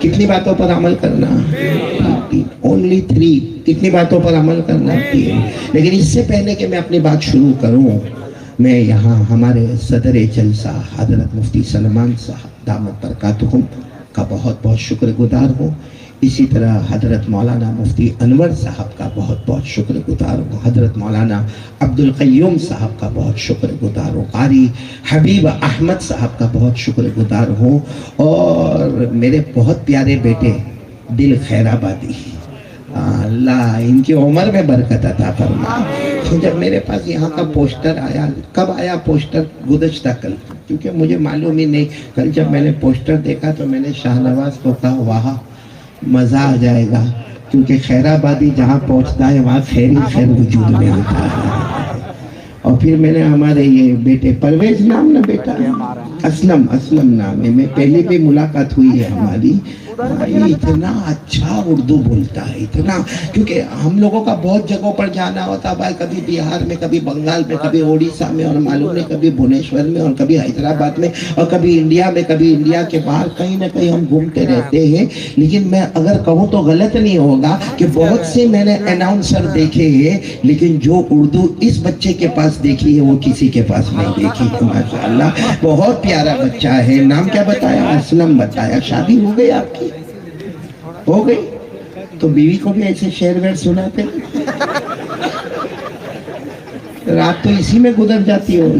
کتنی باتوں پر عمل کرنا؟ اونلی 3. کتنی باتوں پر عمل کرنا؟ 3. لیکن اس سے پہلے کہ میں اپنی بات شروع کروں، میں یہاں ہمارے صدر جلسہ حضرت مفتی سلمان صاحب دامت برکاتہم کا بہت بہت شکر گزار ہوں. اسی طرح حضرت مولانا مفتی انور صاحب کا بہت بہت شکر گزار ہوں. حضرت مولانا عبد القیوم صاحب کا بہت شکر گزار ہوں. قاری حبیب احمد صاحب کا بہت شکر گزار ہوں. اور میرے بہت پیارے بیٹے دل خیر آبادی، اللہ ان کی عمر میں برکت عطا فرمائے. جب میرے پاس یہاں کا پوسٹر آیا، کب آیا پوسٹر؟ گزشتہ کل، کیونکہ مجھے معلوم ہی نہیں. کل جب میں نے پوسٹر دیکھا تو میں نے شاہ نواز کو کہا واہ مزہ آ جائے گا، کیونکہ خیر آبادی جہاں پہنچتا ہے وہاں خیر ہی خیر وجود میں ہوتا ہے. اور پھر میں نے ہمارے یہ بیٹے پرویز نام نا بیٹا، اسلم نام ہے، میں پہلے بھی ملاقات ہوئی ہے ہماری. اتنا اچھا اردو بولتا ہے، اتنا، کیونکہ ہم لوگوں کا بہت جگہوں پر جانا ہوتا ہے بھائی، کبھی بہار میں، کبھی بنگال میں، کبھی اڑیسہ میں، اور معلوم نہیں کبھی بھونیشور میں، اور کبھی حیدرآباد میں، اور کبھی انڈیا میں، کبھی انڈیا کے باہر، کہیں نہ کہیں ہم گھومتے رہتے ہیں. لیکن میں اگر کہوں تو غلط نہیں ہوگا کہ بہت سے میں نے اناؤنسر دیکھے ہیں، لیکن جو اردو اس بچے کے پاس دیکھی ہے وہ کسی کے پاس نہیں دیکھی ہے. ماشاءاللہ بہت پیارا بچہ ہے. نام کیا بتایا؟ اسلم بتایا. شادی ہو گئی آپ کی؟ ہو گئی؟ تو بیوی کو بھی ایسے شعر ویر سناتے ہیں؟ رات تو اسی میں گزر جاتی ہوگی.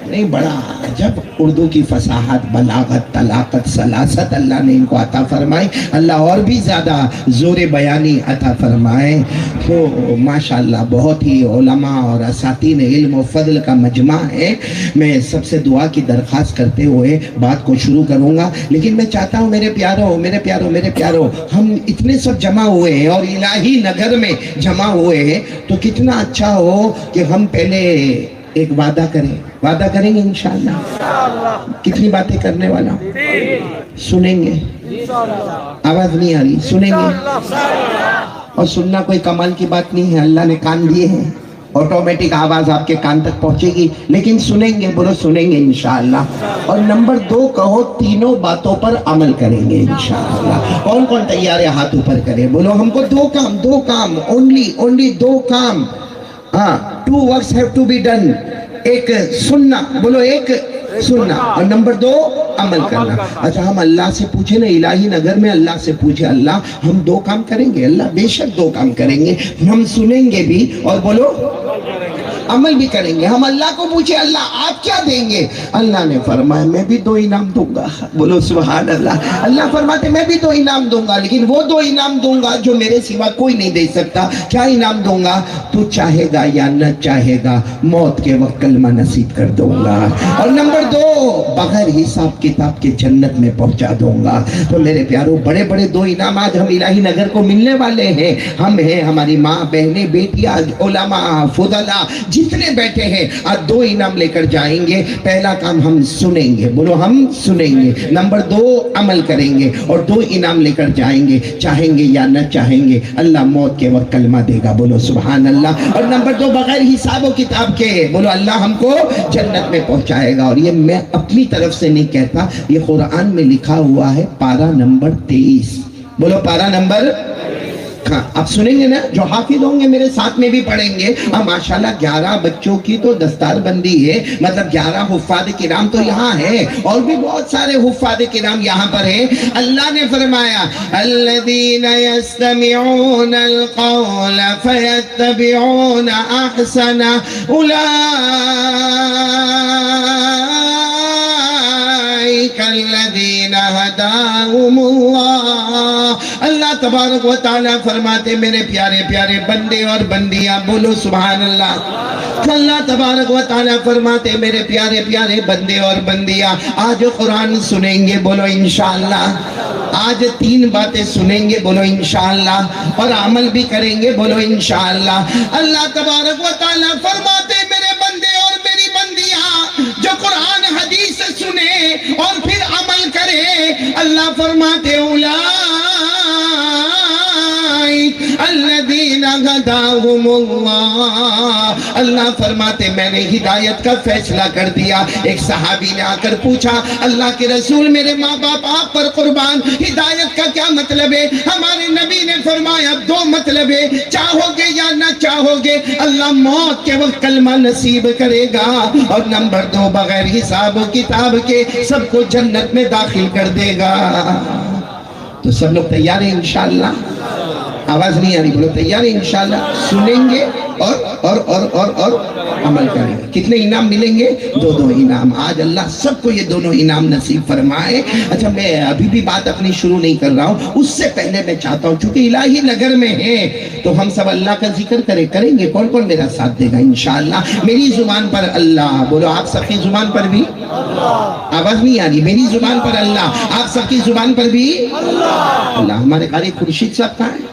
نہیں، بڑا عجب اردو کی فصاحت، بلاغت، طلاقت، سلاست اللہ نے ان کو عطا فرمائی. اللہ اور بھی زیادہ زور بیانی عطا فرمائے. تو ماشاءاللہ بہت ہی علماء اور اساتین علم و فضل کا مجمع ہے. میں سب سے دعا کی درخواست کرتے ہوئے بات کو شروع کروں گا. لیکن میں چاہتا ہوں میرے پیاروں، ہم اتنے سب جمع ہوئے ہیں اور الہی نگر میں جمع ہوئے ہیں، تو کتنا اچھا ہو کہ ہم پہلے ایک وعدہ کریں گے انشاءاللہ. کتنی باتیں کرنے والا؟ سنیں گے؟ آواز نہیں آ رہی. سنیں گے؟ اور سننا کوئی کمال کی بات نہیں ہے، اللہ نے کان دیے ہیں، آٹومیٹک آواز آپ کے کان تک پہنچے گی. لیکن سنیں گے، بولو سنیں گے انشاءاللہ. اور نمبر 2 کہو، تینوں باتوں پر عمل کریں گے انشاءاللہ. کون تیار ہے؟ ہاتھ اوپر کرے. بولو ہم کو 2 کام، اونلی 2 کام. ہاں، 2 works have to be done. ایک سننا، بولو ایک سننا، اور نمبر 2 عمل کرنا. اچھا ہم اللہ سے پوچھیں نا، الہی نگر میں اللہ سے پوچھیں، اللہ ہم 2 کام کریں گے. اللہ بے شک 2 کام کریں گے. ہم سنیں گے بھی اور بولو عمل بھی کریں گے. ہم اللہ کو پوچھیں اللہ آپ کیا دیں گے؟ اللہ نے فرمایا میں بھی 2 انعام دوں گا. بولو سبحان اللہ. اللہ فرماتے میں بھی 2 انعام دوں گا، لیکن وہ 2 انعام دوں گا جو میرے سوا کوئی نہیں دے سکتا. کیا انعام دوں گا؟ تو چاہے گا یا نہ چاہے گا، موت کے وقت کلمہ نصیب کر دوں گا. اور نمبر 2، بغیر حساب کتاب کے جنت میں پہنچا دوں گا. تو میرے پیاروں، بڑے بڑے 2 انعام آج ہم الہی نگر کو ملنے والے ہیں. ہم ہیں، ہماری ماں، بہنیں، بیٹیاں، علماء، فضلاء جتنے بیٹھے ہیں، آج 2 انعام لے کر جائیں گے. پہلا کام ہم سنیں گے. بولو ہم سنیں گے. نمبر 2 عمل کریں گے. اور 2 انعام لے کر جائیں گے. چاہیں گے یا نہ چاہیں گے، اللہ موت کے وقت کلمہ دے گا. بولو سبحان اللہ. اور نمبر 2 بغیر حساب و کتاب کے، بولو اللہ ہم کو جنت میں پہنچائے گا. اور یہ میں اپنی طرف سے نہیں کہتا، یہ قرآن میں لکھا ہوا ہے، پارہ نمبر 23. بولو پارہ نمبر. ہاں آپ سنیں گے نا، جو حافظ ہوں گے میرے ساتھ میں بھی پڑھیں گے. ماشاءاللہ 11 بچوں کی تو دستار بندی ہے، مطلب 11 حفاظ کرام تو یہاں ہے، اور بھی بہت سارے حفاظ کرام یہاں پر ہیں. اللہ نے فرمایا الذین یستمعون القول فیتبعون احسنہ اولئک الذین ہداہم اللہ. اللہ تبارک و تعالیٰ فرماتے میرے پیارے پیارے بندے اور بندیاں، بولو سبحان اللہ. اللہ تبارک و تعالیٰ فرماتے میرے پیارے پیارے بندے اور بندیاں، آج قرآن سنیں گے. بولو انشاءاللہ. آج 3 باتیں سنیں گے. بولو انشاءاللہ. اور عمل بھی کریں گے. بولو انشاءاللہ. اللہ تبارک و تعالیٰ فرماتے میرے بندے اور میری بندیاں جو قرآن حدیث سنے اور پھر عمل کرے، اللہ فرماتے الذین لهداهم اللہ. اللہ فرماتے میں نے ہدایت کا فیصلہ کر دیا. ایک صحابی نے آ کر پوچھا اللہ کے رسول میرے ماں باپ آپ پر قربان, ہدایت کا کیا مطلب ہے؟ ہمارے نبی نے فرمایا دو مطلب ہے, چاہو گے یا نہ چاہو گے اللہ موت کے وقت کلمہ نصیب کرے گا, اور نمبر دو بغیر حساب و کتاب کے سب کو جنت میں داخل کر دے گا. تو سب لوگ تیار ہیں انشاءاللہ؟ آواز نہیں آ رہی, بولو تیار ہیں انشاءاللہ؟ سنیں گے اور عمل کریں گے. کتنے انعام ملیں گے؟ دو انعام. آج اللہ سب کو یہ دونوں انعام نصیب فرمائے. اچھا میں ابھی بھی بات اپنی شروع نہیں کر رہا ہوں, اس سے پہلے میں چاہتا ہوں چونکہ الہی نگر میں ہیں تو ہم سب اللہ کا ذکر کریں گے. کون کون میرا ساتھ دے گا انشاءاللہ؟ میری زبان پر اللہ بولو, آپ سب کی زبان پر بھی اللہ. آواز نہیں آ رہی, میری زبان پر اللہ, آپ سب کی زبان پر بھی اللہ. ہمارے قاری خورشید صاحب کہاں ہیں؟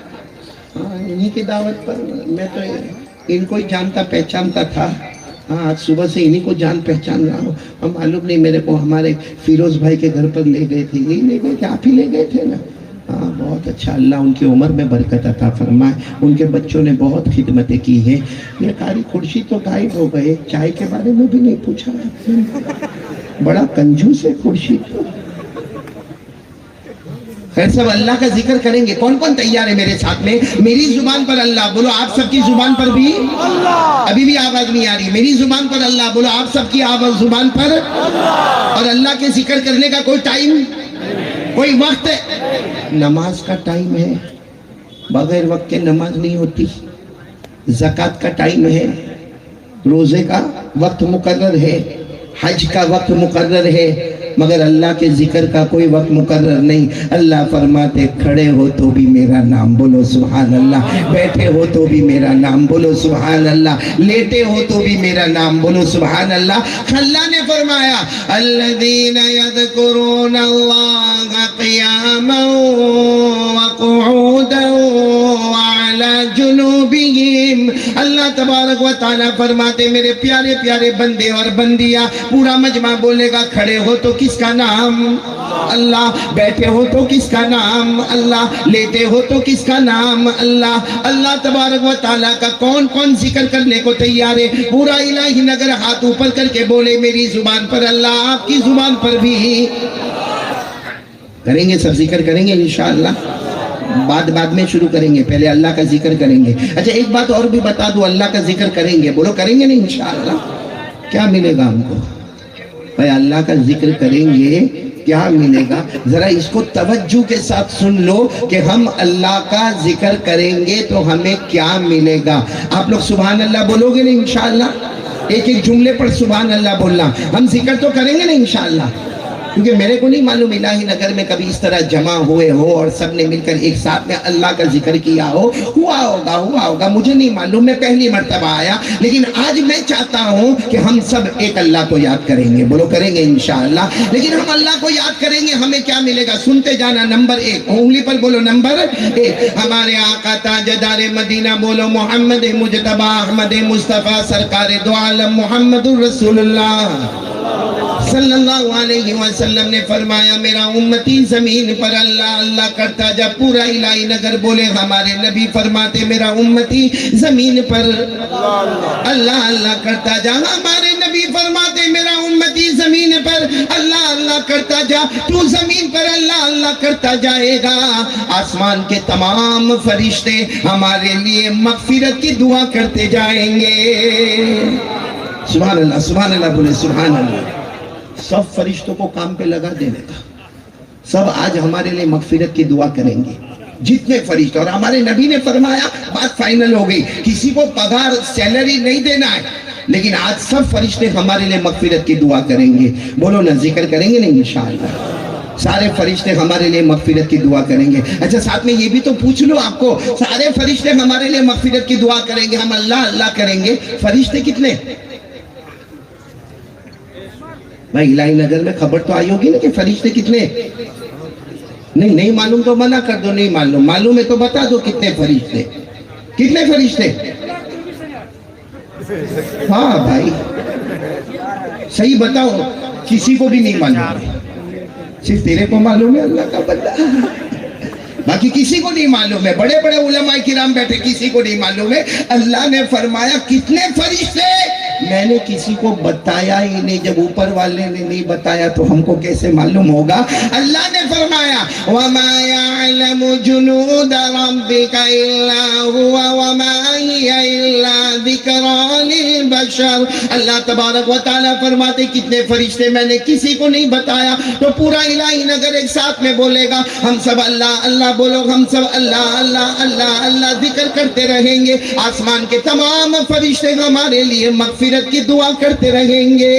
انہی کی دعوت پر میں تو ان کو ہی جانتا پہچانتا تھا. ہاں آج صبح سے انہی کو جان پہچان رہا ہوں. ہم معلوم نہیں میرے کو ہمارے فیروز بھائی کے گھر پر لے گئے تھے, یہی لے گئے تھے, آپ ہی لے گئے تھے نا. ہاں بہت اچھا, اللہ ان کی عمر میں برکت عطا فرمائے. ان کے بچوں نے بہت خدمتیں کی ہیں. یہ قاری خورشید تو غائب ہو گئے, چائے کے بارے میں بھی نہیں پوچھا. بڑا کنجوس ہے خورشید. خیر سب اللہ کا ذکر کریں گے. کون کون تیار ہے میرے ساتھ میں؟ میری زبان پر اللہ بولو, آپ سب کی زبان پر بھی اللہ. ابھی بھی آواز نہیں آ رہی, میری زبان پر اللہ بولو, آپ سب کی آواز زبان پر اللہ. اور اللہ کے ذکر کرنے کا کوئی ٹائم, کوئی وقت ہے؟ نماز کا ٹائم ہے, بغیر وقت کے نماز نہیں ہوتی. زکوٰۃ کا ٹائم ہے, روزے کا وقت مقرر ہے, حج کا وقت مقرر ہے, مگر اللہ کے ذکر کا کوئی وقت مقرر نہیں. اللہ فرماتے کھڑے ہو تو بھی میرا نام بولو سبحان اللہ, بیٹھے ہو تو بھی میرا نام بولو سبحان اللہ, لیٹے ہو تو بھی میرا نام بولو سبحان اللہ. اللہ نے فرمایا الذین یذکرون اللہ قیاما وقعودا وعلی جنوبہم. اللہ تبارک و تعالیٰ فرماتے میرے پیارے پیارے بندے اور بندیاں, پورا مجمع بولے گا کھڑے ہو تو کس کا نام اللہ, بیٹھے ہو تو کس کا نام اللہ, لیٹے ہو تو کس کا نام اللہ. اللہ تبارک و تعالیٰ کا کون کون ذکر کرنے کو تیار ہے؟ پورا الہی نگر ہاتھ اوپر کر کے بولے میری زبان پر اللہ, آپ کی زبان پر بھی کریں گے. سب ذکر کریں گے انشاءاللہ, بعد میں شروع کریں گے, پہلے اللہ کا ذکر کریں گے. اچھا ایک بات اور بھی بتا دوں, اللہ کا ذکر کریں گے بولو, کریں گے نہیں انشاءاللہ؟ کیا ملے گا ہم کو بھائی؟ اللہ کا ذکر کریں گے کیا ملے گا؟ ذرا اس کو توجہ کے ساتھ سن لو کہ ہم اللہ کا ذکر کریں گے تو ہمیں کیا ملے گا. آپ لوگ سبحان اللہ بولو گے نہیں انشاءاللہ؟ ایک ایک جملے پر سبحان اللہ بولنا. ہم ذکر تو کریں گے نہیں انشاءاللہ, کیونکہ میرے کو نہیں معلوم الہی نگر میں کبھی اس طرح جمع ہوئے ہو اور سب نے مل کر ایک ساتھ میں اللہ کا ذکر کیا ہو. ہوا ہوگا, مجھے نہیں معلوم, میں پہلی مرتبہ آیا. لیکن آج میں چاہتا ہوں کہ ہم سب ایک اللہ کو یاد کریں گے بولو, کریں گے انشاءاللہ. لیکن ہم اللہ کو یاد کریں گے, ہمیں کیا ملے گا سنتے جانا. نمبر ایک, انگلی پر بولو نمبر ایک, ہمارے آقا تاجدار مدینہ بولو محمد مجتبی احمد مصطفیٰ سرکار دو عالم محمد الرسول اللہ صلی اللہ علیہ وسلم نے فرمایا میرا امتی زمین پر اللہ اللہ کرتا جا. پورا الہی نگر بولے ہمارے نبی فرماتے میرا امتی زمین پر اللہ اللہ کرتا جا. ہمارے نبی فرماتے میرا امتی زمین پر اللہ اللہ کرتا جا. تو زمین پر اللہ اللہ کرتا جائے گا, آسمان کے تمام فرشتے ہمارے لیے مغفرت کی دعا کرتے جائیں گے. سبحان اللہ بولے سبحان اللہ. سب فرشتوں کو کام پہ لگا دینے کا, سب آج ہمارے لیے مغفرت کی دعا کریں گے جتنے فرشتے. اور ہمارے نبی نے فرمایا بات فائنل ہو گئی, کسی کو پگار سیلری نہیں دینا ہے, لیکن آج سب فرشتے ہمارے لیے مغفرت کی دعا کریں گے. بولو نا ذکر کریں گے نہیں انشاءاللہ؟ سارے فرشتے ہمارے لیے مغفرت کی دعا کریں گے. اچھا ساتھ میں یہ بھی تو پوچھ لو آپ کو, سارے فرشتے ہمارے لیے مغفرت کی دعا کریں گے, ہم اللہ اللہ کریں گے, فرشتے کتنے؟ بھائی الہی نگر میں خبر تو آئی ہوگی نا کہ فرشتے کتنے؟ نہیں معلوم تو منع کر دو, نہیں معلوم ہے تو بتا دو کتنے فرشتے, کتنے فرشتے؟ ہاں بھائی صحیح بتاؤ, کسی کو بھی نہیں معلوم, صرف تیرے کو معلوم ہے اللہ کا بندہ. باقی کسی کو نہیں معلوم ہے, بڑے بڑے علماء کرام بیٹھے کسی کو نہیں معلوم ہے. اللہ نے فرمایا کتنے فرشتے, میں نے کسی کو بتایا ہی نہیں. جب اوپر والے نے نہیں بتایا تو ہم کو کیسے معلوم ہوگا؟ اللہ نے فرمایا وَمَا يَعْلَمُ جُنُودَ رَبِّكَ إِلَّا هُوَ وَمَا هِيَ إِلَّا ذِكْرَىٰ لِلْبَشَرِ. اللہ تبارک و تعالیٰ فرماتے کتنے فرشتے میں نے کسی کو نہیں بتایا. تو پورا الہی نگر ایک ساتھ میں بولے گا, ہم سب اللہ اللہ بولو, ہم سب اللہ اللہ اللہ اللہ ذکر کرتے رہیں گے. آسمان کے تمام فرشتے ہمارے لیے مغفرت کی دعا کرتے رہیں گے.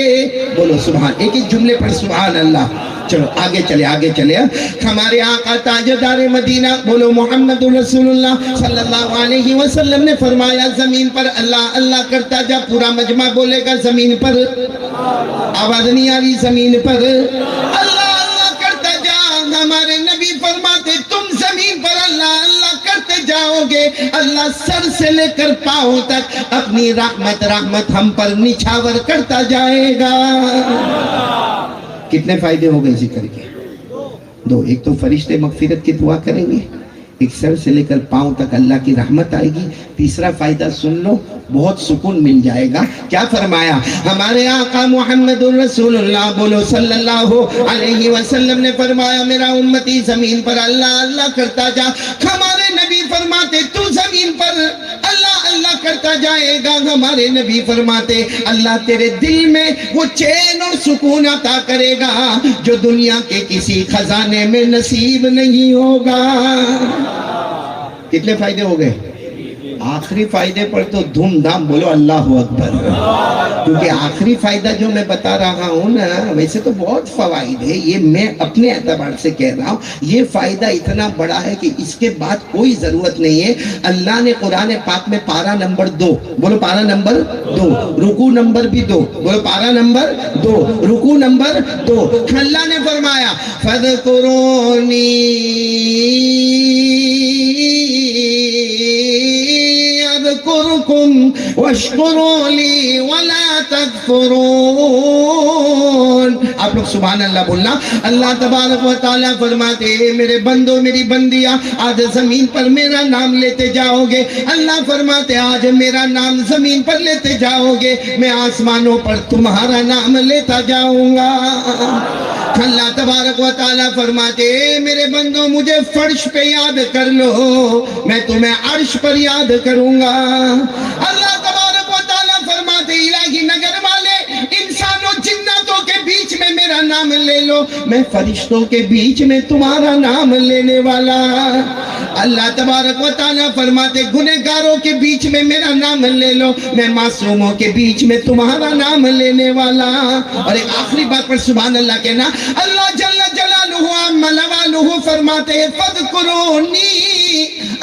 بولو سبحان, ایک ایک جملے پر سبحان اللہ. چلو آگے چلے آگے چلے. ہمارے آقا تاجدار مدینہ بولو محمد رسول اللہ صلی اللہ علیہ وسلم نے فرمایا زمین پر اللہ اللہ کرتا جا. پورا مجمع بولے گا زمین پر, آواز نہیں آ رہی, زمین پر اللہ اللہ کرتا جا. ہمارے نبی فرماتے تم زمین پر اللہ اللہ کرتے جاؤ گے, اللہ سر سے لے کر پاؤں تک اپنی رحمت رحمت ہم پر نچھاور کرتا جائے گا. کتنے فائدے ہو گئے ذکر کے؟ دو. ایک تو فرشتے مغفرت کی دعا کریں گے, ایک سر سے لے کر پاؤں تک اللہ کی رحمت آئے گی. تیسرا فائدہ سن لو, بہت سکون مل جائے گا. کیا فرمایا ہمارے آقا محمد رسول اللہ بولو صلی اللہ علیہ وسلم نے فرمایا میرا امتی زمین پر اللہ اللہ کرتا جا. ہمارے نبی فرماتے تو زمین پر اللہ اللہ کرتا جائے گا. ہمارے نبی فرماتے اللہ تیرے دل میں وہ چین اور سکون عطا کرے گا جو دنیا کے کسی خزانے میں نصیب نہیں ہوگا. کتنے فائدے ہو گئے؟ آخری فائدے پر تو دھوم دھام بولو اللہ اکبر. کیونکہ آخری فائدہ جو میں بتا رہا ہوں نا, ویسے تو بہت فوائد ہے, یہ میں اپنے اعتبار سے کہہ رہا ہوں. یہ فائدہ اتنا بڑا ہے کہ اس کے بعد کوئی ضرورت نہیں ہے. اللہ نے قرآن پاک میں پارہ نمبر 2 بولو, پارہ نمبر 2, رکوع نمبر بھی 2 بولو, پارہ نمبر 2 رکوع نمبر 2. اللہ نے فرمایا فَاذْكُرُونِي اذکرکم واشکروا لی ولا تکفرون. آپ لوگ سبحان اللہ بولنا. اللہ تبارک و تعالیٰ فرماتے میرے بندو میری بندیاں آج زمین پر میرا نام لیتے جاؤ گے. اللہ فرماتے آج میرا نام زمین پر لیتے جاؤ گے, میں آسمانوں پر تمہارا نام لیتا جاؤں گا. اللہ تبارک و تعالیٰ فرماتے میرے بندو مجھے فرش پہ یاد کر لو, میں تمہیں عرش پر یاد کروں گا. اللہ تبارک و تعالیٰ فرماتے الہی نگر والے انسانوں جناتوں کے بیچ میں میرا نام لے لو, میں فرشتوں کے بیچ میں تمہارا نام لینے والا. اللہ تبارک و تعالیٰ فرماتے گنہگاروں کے بیچ میں میرا نام لے لو, میں معصوموں کے بیچ میں تمہارا نام لینے والا. اور ایک آخری بات پر سبحان اللہ کہنا. اللہ جل جلالہ عم لوالہ فرماتے فَاذْكُرُونِي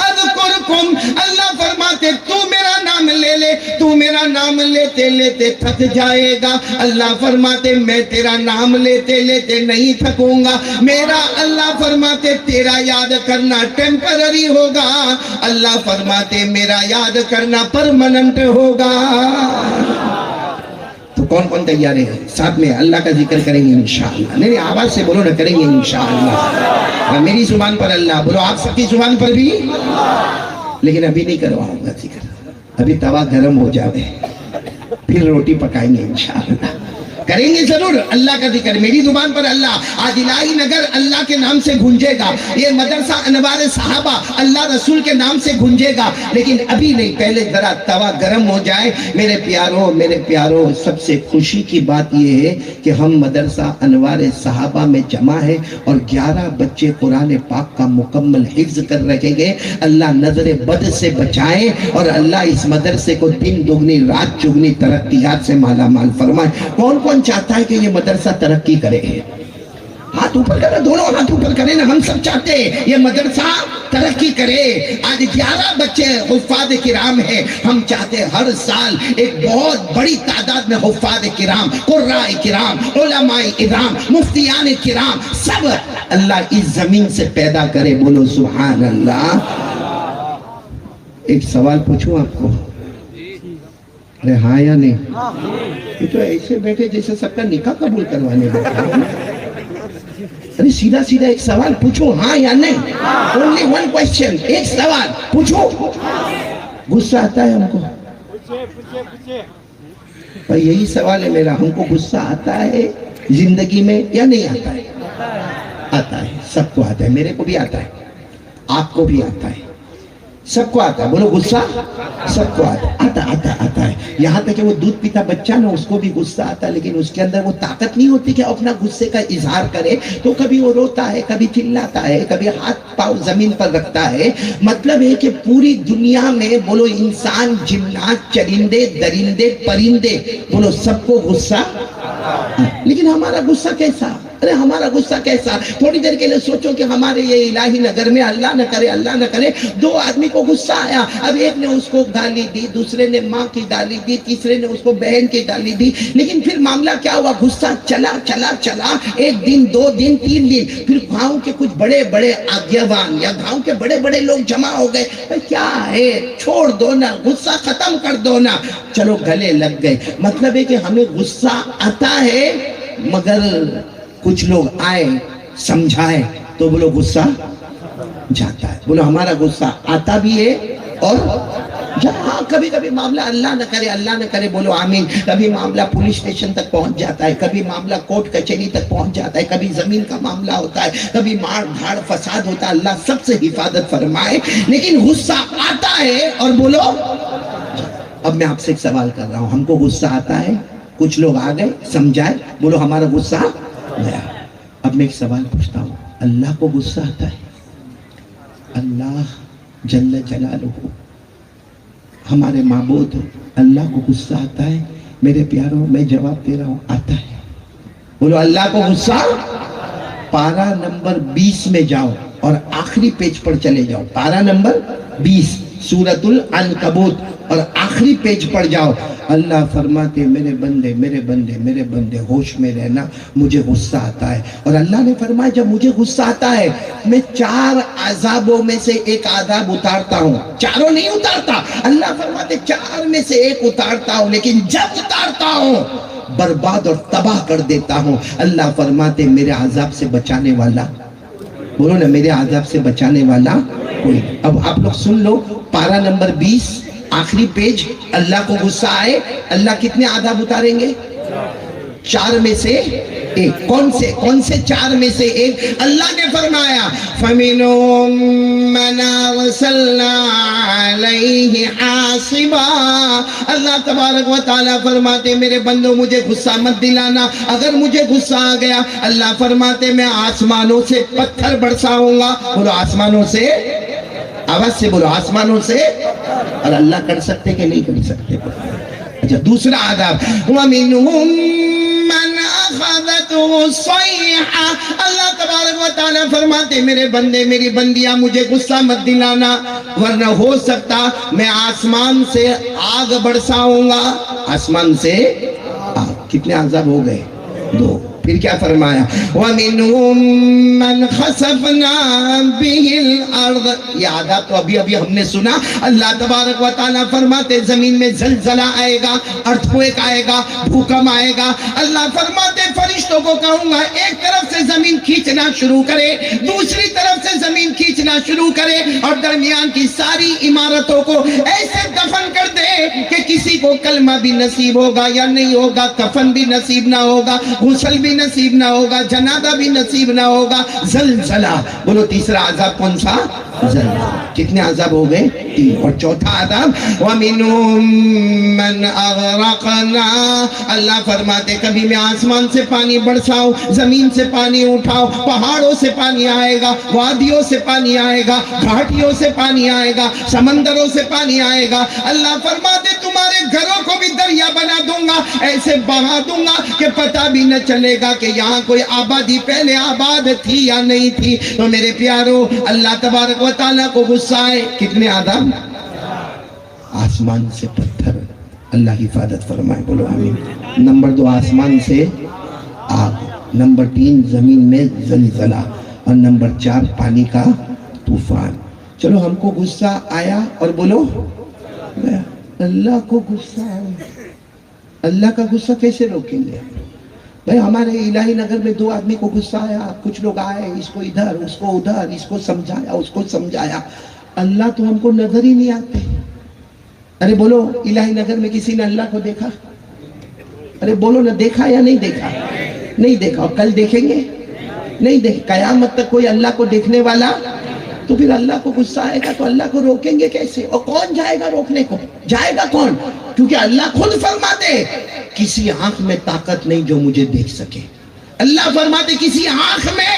اذکرکم. اللہ فرماتے تو میرا نام لے لے, تو میرا نام لیتے لیتے تھک جائے گا. اللہ فرماتے میں تیرا نام لیتے لیتے نہیں تھکوں گا. میرا اللہ فرماتے تیرا یاد کرنا ٹیمپرری ہوگا. اللہ فرماتے میرا یاد کرنا پرماننٹ ہوگا. تو کون کون تیار ہے ساتھ میں اللہ کا ذکر کریں گے انشاءاللہ؟ نہیں آواز سے بولو نہ, کریں گے انشاءاللہ. میری زبان پر اللہ بولو, آپ سب کی زبان پر بھی, لیکن ابھی نہیں کرواؤں گا ذکر, ابھی توا گرم ہو جاوے پھر روٹی پکائیں گے انشاءاللہ. کریں گے ضرور اللہ کا ذکر, میری زبان پر اللہ. آج الہی نگر اللہ کے نام سے گھنجے گا, یہ مدرسہ انوار صحابہ اللہ رسول کے نام سے گھنجے گا, لیکن ابھی نہیں, پہلے ذرا توا گرم ہو جائے. میرے پیاروں سب سے خوشی کی بات یہ ہے کہ ہم مدرسہ انوار صحابہ میں جمع ہے اور 11 بچے قرآن پاک کا مکمل حفظ کر رکھے گئے. اللہ نظر بد سے بچائے اور اللہ اس مدرسے کو دن دگنی رات چگنی ترقیات سے مالا مال فرمائے. کون کون چاہتا ہے کہ یہ مدرسہ ترقی کرے؟ ہاتھ اوپر کرے, دونوں ہاتھ اوپر کرے نا. ہم سب چاہتے ہیں یہ مدرسہ ترقی کرے. آج 11 بچے حفاظ کرام ہیں, ہم چاہتے ہیں ہر سال ایک بہت بڑی تعداد میں حفاظ کرام, قراء کرام, علماء اعظام, مفتیان کرام سب اللہ اس زمین سے پیدا کرے. بولو سبحان اللہ. ایک سوال پوچھوں آپ کو, ارے ہاں یا نہیں؟ یہ تو ایسے بیٹھے جیسے سب کا نکاح قبول کروانے بیٹھا. ارے سیدھا سیدھا ایک سوال پوچھو، ہاں یا نہیں، اونلی ون کوشچن، ایک سوال پوچھو. غصہ آتا ہے ہم کو؟ بھائی یہی سوال ہے میرا، ہم کو غصہ آتا ہے زندگی میں یا نہیں آتا ہے؟ آتا ہے، سب کو آتا ہے، میرے کو بھی آتا ہے، آپ کو بھی آتا ہے، سب کو آتا ہے. بولو غصہ سب کو آتا ہے. یہاں تک کہ وہ دودھ پیتا بچہ نا، اس کو بھی غصہ آتا ہے، لیکن اس کے اندر وہ طاقت نہیں ہوتی کہ اپنا غصے کا اظہار کرے. تو کبھی وہ روتا ہے، کبھی چلاتا ہے، کبھی ہاتھ پاؤں زمین پر رکھتا ہے. مطلب ہے کہ پوری دنیا میں بولو انسان، جنات، چرندے، درندے، پرندے، بولو سب کو غصہ. لیکن ہمارا غصہ کیسا؟ ارے ہمارا غصہ کیسا؟ تھوڑی دیر کے لیے سوچو کہ ہمارے یہ الہی نگر میں اللہ نہ کرے دو آدمی کو غصہ آیا. اب ایک نے اس کو گالی دی، دوسرے نے ماں کی گالی دی، تیسرے نے اس کو بہن کی گالی دی. لیکن پھر معاملہ کیا ہوا؟ غصہ چلا ایک دن، 2 دن، 3 دن. پھر گاؤں کے کچھ بڑے بڑے آگیوان یا گاؤں کے بڑے بڑے لوگ جمع ہو گئے. کیا ہے، چھوڑ دو نا، غصہ ختم کر دو نا. چلو گلے لگ گئے. مطلب ہے کہ ہمیں غصہ آتا ہے، مگر کچھ لوگ آئے سمجھائے تو بولو غصہ جاتا ہے. بولو ہمارا غصہ آتا بھی ہے اور ہاں کبھی کبھی معاملہ اللہ نہ کرے بولو آمین. کبھی معاملہ پولیس اسٹیشن تک پہنچ جاتا ہے، کبھی معاملہ کورٹ کچہری تک پہنچ جاتا ہے، کبھی زمین کا معاملہ ہوتا ہے، کبھی مار دھاڑ فساد ہوتا ہے. اللہ سب سے حفاظت فرمائے. لیکن غصہ آتا ہے اور بولو. اب میں آپ سے ایک سوال کر رہا ہوں، ہم کو غصہ آتا ہے، کچھ لوگ آ گئے سمجھائے، بولو ہمارا غصہ گیا. اب میں ایک سوال پوچھتا ہوں، اللہ کو غصہ آتا ہے؟ اللہ جل جلالہ، ہمارے معبود اللہ کو غصہ آتا ہے؟ میرے پیاروں میں جواب دے رہا ہوں، آتا ہے. بولو اللہ کو غصہ. پارہ نمبر 20 میں جاؤ اور آخری پیج پر چلے جاؤ. پارہ نمبر 20 سورۃ العنکبوت اور آخری پیج پر جاؤ. اللہ فرماتے میرے بندے ہوش میں رہنا، مجھے غصہ آتا ہے. اور اللہ نے فرمایا جب مجھے غصہ آتا ہے میں 4 عذابوں میں سے ایک عذاب اتارتا ہوں. چاروں نہیں اتارتا. اللہ فرماتے 4 میں سے ایک اتارتا ہوں، لیکن جب اتارتا ہوں برباد اور تباہ کر دیتا ہوں. اللہ فرماتے میرے عذاب سے بچانے والا، بولو نا میرے عذاب سے بچانے والا کوئی. اب آپ لوگ سن لو، پارہ نمبر 20 آخری پیج. اللہ کو غصہ آئے، اللہ کتنے عذاب اتاریں گے؟ 4 میں سے ایک. کون سے 4 میں سے ایک؟ اللہ نے فرمایا فَمِنْهُمْ مَنْ أَرْسَلْنَا عَلَيْهِ حَاصِبًا. اللہ تبارک و تعالیٰ فرماتے میرے بندوں مجھے غصہ مت دلانا. اگر مجھے غصہ آ گیا اللہ فرماتے میں آسمانوں سے پتھر برساؤں گا. بولو آسمانوں سے، آواز سے بولو آسمانوں سے. اور اللہ کر سکتے کہ نہیں کر سکتے؟ اچھا دوسرا عذاب وَمِنْهُمْ مَنْ أَخَذَتْهُ الصَّيْحَةُ. اللہ تبارک و تعالیٰ فرماتے میرے بندے میری بندیاں مجھے غصہ مت دلانا، ورنہ ہو سکتا میں آسمان سے آگ برساؤں گا. آسمان سے آگ. کتنے عذاب ہو گئے؟ 2. پھر کیا فرمایا وَمِنْهُمْ مَنْ خَسَفْنَا بِهِ الْأَرْضِ. یہ عذاب تو ابھی ہم نے سنا. اللہ تبارک و تعالیٰ فرماتے زمین میں زلزلہ آئے گا، ارتھکویک آئے گا، بھوکم آئے گا. اللہ فرماتے فرشتوں کو کہوں گا ایک طرف سے زمین کھینچنا شروع کرے، دوسری طرف سے زمین کھینچنا شروع کرے، اور درمیان کی ساری عمارتوں کو ایسے دفن کر دے کہ کسی کو کلمہ بھی نصیب ہوگا یا نہیں ہوگا، کفن بھی نصیب نہ ہوگا، غسل بھی نصیب نہ ہوگا، جنازہ بھی نصیب نہ ہوگا. زلزلہ. بولو تیسرا عذاب کون سا؟ زلزلہ. کتنے عذاب ہو گئے؟ 3. اور چوتھا عذاب وَمِنْهُمْ مَنْ أَغْرَقْنَا. اللہ فرماتے کبھی میں آسمان سے پانی برساؤں، زمین سے پانی اٹھاؤ، پہاڑوں سے پانی آئے گا، وادیوں سے پانی آئے گا، گھاٹیوں سے پانی آئے گا، سمندروں سے پانی آئے گا. اللہ فرماتے تمہارے گھروں کو بھی دریا بنا دوں گا، ایسے بہا دوں گا کہ پتہ بھی نہ چلے گا کہ یہاں کوئی آبادی پہلے آباد تھی یا نہیں تھی. تو میرے پیارو اللہ تبارک و تعالیٰ کو غصہ آئے. کتنے عذاب؟ آسمان سے پتھر. اللہ حفاظت فرمائے بولو آمین. نمبر 2 آسمان سے آگ، نمبر 3 زمین میں زلزلہ، اور نمبر 4 پانی کا طوفان. چلو ہم کو غصہ آیا اور بولو اللہ کو غصہ آیا. اللہ کا غصہ کیسے روکیں گے؟ بھائی ہمارے الہی نگر میں 2 آدمی کو غصہ آیا، کچھ لوگ آئے، اس کو ادھر، اس کو ادھر، اس کو سمجھایا، اس کو سمجھایا، اللہ تو ہم کو نظر ہی نہیں آتے۔ ارے بولو الہی نگر میں کسی نے اللہ کو دیکھا؟ ارے بولو نہ، دیکھا یا نہیں دیکھا؟ نہیں دیکھا۔ اور کل دیکھیں گے؟ نہیں دیکھ۔ قیامت تک کوئی اللہ کو دیکھنے والا؟ تو پھر اللہ کو غصہ آئے گا تو اللہ کو روکیں گے کیسے؟ اور کون جائے گا روکنے کو؟ جائے گا کون؟ کیونکہ اللہ خود فرماتے کسی آنکھ میں طاقت نہیں جو مجھے دیکھ سکے۔ اللہ فرماتے کسی آنکھ میں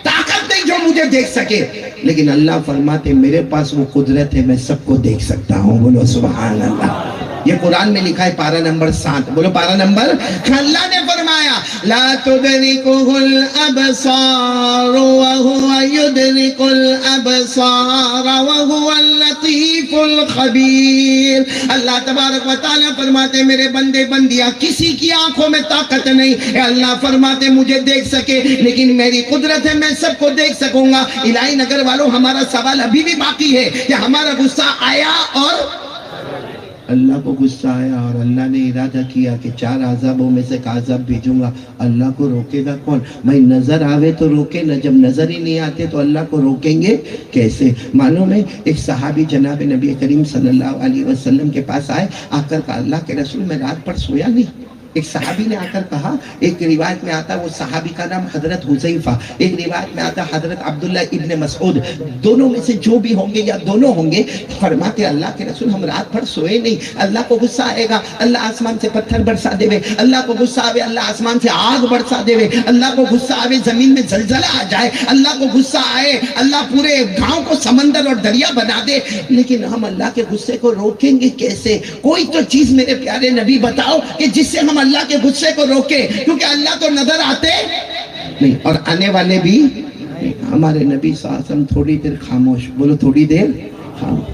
طاقت نہیں جو مجھے دیکھ سکے، لیکن اللہ فرماتے میرے پاس وہ قدرت ہے، میں سب کو دیکھ سکتا ہوں۔ بولو سبحان اللہ۔ یہ قرآن میں لکھا ہے پارہ نمبر 7، بولو پارہ نمبر۔ اللہ نے فرمایا لا تدرکہ الابصار وہو یدرک الابصار وہو اللطیف الخبیر۔ اللہ تبارک و تعالیٰ فرماتے میرے بندے بندیاں کسی کی آنکھوں میں طاقت نہیں، اے اللہ فرماتے مجھے دیکھ سکے، لیکن میری قدرت ہے میں سب کو دیکھ سکوں گا۔ الہی نگر والوں ہمارا سوال ابھی بھی باقی ہے کہ ہمارا غصہ آیا اور اللہ کو غصہ آیا اور اللہ نے ارادہ کیا کہ 4 عذابوں میں سے ایک عذاب بھیجوں گا، اللہ کو روکے گا کون؟ بھائی نظر آوے تو روکے نہ، جب نظر ہی نہیں آتے تو اللہ کو روکیں گے کیسے؟ معلوم ہے ایک صحابی جناب نبی کریم صلی اللہ علیہ وسلم کے پاس آئے، آ کر کہا اللہ کے رسول میں رات بھر سویا نہیں۔ ایک صحابی نے آ کر کہا، ایک روایت میں آتا وہ صحابی کا نام حضرت حذیفہ، ایک روایت میں آتا حضرت عبداللہ ابن مسعود، دونوں میں سے جو بھی ہوں گے یا دونوں ہوں گے، فرماتے اللہ کے رسول ہم رات بھر سوئے نہیں، اللہ کو غصہ آئے گا اللہ آسمان سے پتھر برسا دے وے، اللہ کو غصہ آوے اللہ آسمان سے آگ برسا دے وے، اللہ کو غصہ آوے زمین میں زلزلہ آ جائے، اللہ کو غصہ آئے اللہ پورے گاؤں کو سمندر اور دریا بنا دے، لیکن ہم اللہ کے غصے کو روکیں گے کیسے؟ کوئی تو چیز میرے پیارے نبی بتاؤ کہ جس سے ہم اللہ کے غصے کو روکے، کیونکہ اللہ تو نظر آتے نہیں اور آنے والے بھی نہیں۔ ہمارے نبی صلی اللہ علیہ وسلم تھوڑی دیر خاموش، بولو تھوڑی دیر،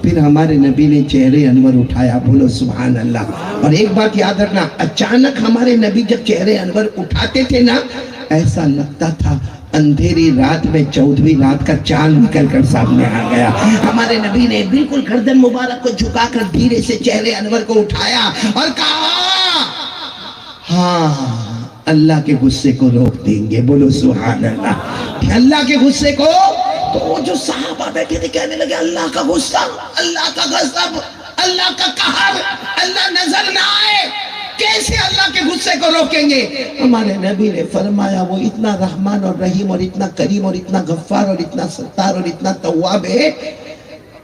پھر ہمارے نبی نے چہرے انور اٹھایا، بولو سبحان اللہ۔ اور ایک بات یاد رکھنا، اچانک ہمارے نبی جب چہرے انور اٹھاتے تھے نا، ایسا لگتا تھا اندھیری رات میں 14ویں رات کا چاند نکل کر سامنے آ گیا۔ ہمارے نبی نے بالکل گردن مبارک کو جھکا کر دھیرے سے چہرے انور کو اٹھایا اور کہا ہاں اللہ کے غصے کو روک دیں گے، بولو سبحان اللہ۔ اللہ کے غصے کو، تو وہ جو صحابہ بیٹھے تھے کہنے لگے اللہ کا غصہ، اللہ کا غضب، اللہ کا قہر، اللہ نظر نہ آئے، کیسے اللہ کے غصے کو روکیں گے؟ ہمارے نبی نے فرمایا وہ اتنا رحمان اور رحیم اور اتنا کریم اور اتنا غفار اور اتنا ستار اور اتنا تواب ہے